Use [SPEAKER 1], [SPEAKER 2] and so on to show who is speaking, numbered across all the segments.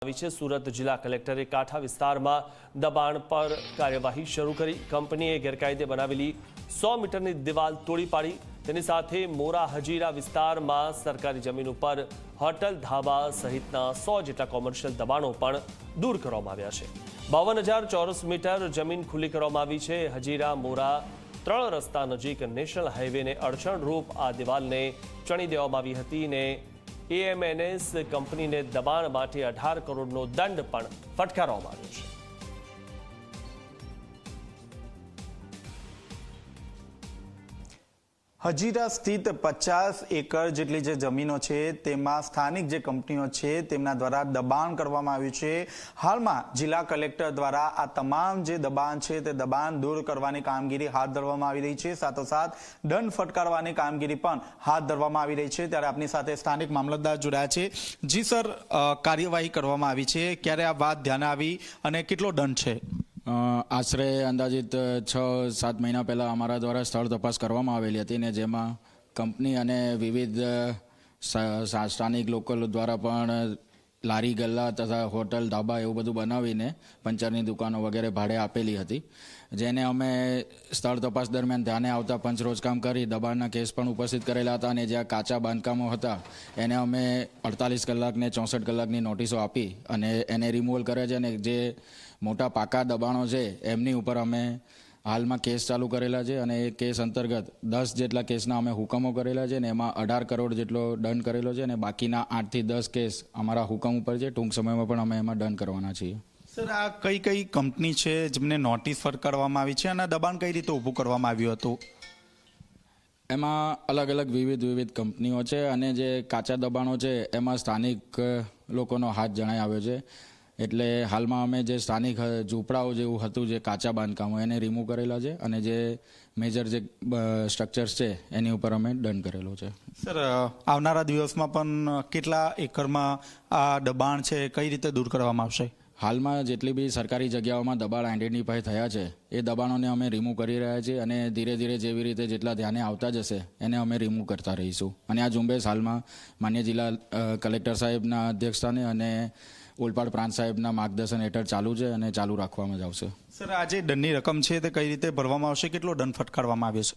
[SPEAKER 1] આવી છે। સુરત જિલ્લા કલેક્ટરે કાંઠા વિસ્તારમાં દબાણ પર કાર્યવાહી શરૂ કરી। કંપનીએ ગેરકાયદે બનાવેલી 100 મીટરની દિવાલ તોડી પાડી। તેની સાથે મોરા હજીરા વિસ્તારમાં સરકારી જમીન ઉપર હોટલ ધાબા સહિતના 100 જેટલા કોમર્શિયલ દબાણો પણ દૂર કરવામાં આવ્યા છે। 52,000 ચોરસ મીટર જમીન ખુલ્લી કરવામાં આવી છે। હજીરા મોરા 3 રસ્તા નજીક નેશનલ હાઈવેને અડચણરૂપ આ દિવાલને ચણી દેવામાં આવી હતી ને એએમએનએસ કંપનીને દબાણ માટે 18 કરોડનો દંડ પણ ફટકારવામાં આવ્યો છે।
[SPEAKER 2] હજીરા સ્થિત 50 એકર જેટલી જે જમીનો છે તેમાં સ્થાનિક જે કંપનીઓ છે તેમના દ્વારા દબાણ કરવામાં આવ્યું છે। હાલમાં જિલ્લા કલેક્ટર દ્વારા આ તમામ જે દબાણ છે તે દબાણ દૂર કરવાની કામગીરી હાથ ધરવામાં આવી રહી છે। સાથોસાથ દંડ ફટકારવાની કામગીરી પણ હાથ ધરવામાં આવી રહી છે। ત્યારે આપની સાથે સ્થાનિક મામલતદાર જોડાયા છે। જી સર, કાર્યવાહી કરવામાં આવી છે, ક્યારે આ વાત ધ્યાને આવી અને કેટલો દંડ છે?
[SPEAKER 3] આશરે અંદાજિત 6-7 મહિના પહેલાં અમારા દ્વારા સ્થળ તપાસ કરવામાં આવેલી હતી ને જેમાં કંપની અને વિવિધ સ્થાનિક લોકલ દ્વારા પણ લારી ગલ્લા તથા હોટલ ધાબા એવું બધું બનાવીને પંચરની દુકાનો વગેરે ભાડે આપેલી હતી, જેને અમે સ્થળ તપાસ દરમિયાન ધ્યાને આવતા પંચ રોજકામ કરી દબાણના કેસ પણ ઉપસ્થિત કરેલા હતા અને જ્યાં કાચા બાંધકામો હતા એને અમે 48 કલાક ને 64 કલાકની નોટિસો આપી અને એને રિમૂવલ કરે છે અને જે મોટા પાકા દબાણો છે એમની ઉપર અમે હાલમાં કેસ ચાલુ કરેલા છે અને એ કેસ અંતર્ગત 10 જેટલા કેસના અમે હુકમો કરેલા છે અને એમાં 18 કરોડ જેટલો દંડ કરેલો છે અને બાકીના 8 થી 10 કેસ અમારા હુકમ ઉપર છે। ટૂંક સમયમાં પણ અમે એમાં દંડ કરવાના છીએ।
[SPEAKER 2] સર, આ કઈ કઈ કંપની છે જેમને નોટિસ ફટકારવામાં આવી છે અને દબાણ કઈ રીતે ઊભું કરવામાં આવ્યું હતું?
[SPEAKER 3] એમાં અલગ અલગ વિવિધ કંપનીઓ છે અને જે કાચા દબાણો છે એમાં સ્થાનિક લોકોનો હાથ જણાઈ આવ્યો છે। એટલે હાલમાં અમે જે સ્થાનિક ઝૂંપડાઓ જેવું હતું જે કાચા બાંધકામો એને રિમૂવ કરેલા છે અને જે મેજર જે સ્ટ્રક્ચર્સ છે એની ઉપર અમે દંડ કરેલો છે।
[SPEAKER 2] સર, આવનારા દિવસમાં પણ કેટલા એકરમાં આ દબાણ છે કઈ રીતે દૂર કરવામાં આવશે?
[SPEAKER 3] હાલમાં જેટલી બી સરકારી જગ્યાઓમાં દબાણ આઈડેન્ટિફાઈ થયા છે એ દબાણોને અમે રિમૂવ કરી રહ્યા છીએ અને ધીરે ધીરે જેવી રીતે જેટલા ધ્યાને આવતા જશે એને અમે રિમૂવ કરતા રહીશું। અને આ ઝુંબેશ હાલમાં માન્ય જિલ્લા કલેક્ટર સાહેબના અધ્યક્ષસ્થાને અને ઓલપાડ પ્રાંત સાહેબના માર્ગદર્શન હેઠળ ચાલુ છે અને ચાલુ રાખવામાં જ આવશે।
[SPEAKER 2] સર, આ જે દંડની રકમ છે તે કઈ રીતે ભરવામાં આવશે? કેટલો દંડ ફટકારવામાં આવ્યો છે?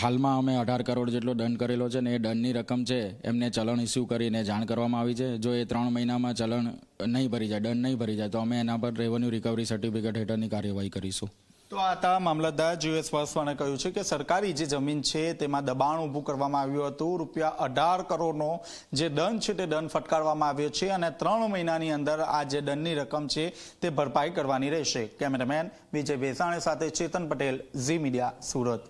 [SPEAKER 3] હાલમાં અમે 18 કરોડ જેટલો દંડ કરેલો છે ને એ દંડની રકમ છે એમને ચલણ ઇસ્યુ કરીને જાણ કરવામાં આવી છે। જો એ 3 મહિનામાં ચલણ નહીં ભરી જાય, દંડ નહીં ભરી જાય તો અમે એના પર રેવન્યુ રિકવરી સર્ટિફિકેટ હેઠળની કાર્યવાહી કરીશું।
[SPEAKER 2] તો આ હતા મામલતદાર જીએસ વાસવાને કહ્યું છે કે સરકારી જે જમીન છે તેમાં દબાણ ઊભું કરવામાં આવ્યું હતું। ₹18 કરોડનો જે દંડ છે તે દંડ ફટકારવામાં આવ્યો છે અને 3 મહિનાની અંદર આ જે દંડની રકમ છે તે ભરપાઈ કરવાની રહેશે। કેમેરામેન વિજય ભેસાણી સાથે ચેતન પટેલ, ઝી મીડિયા, સુરત।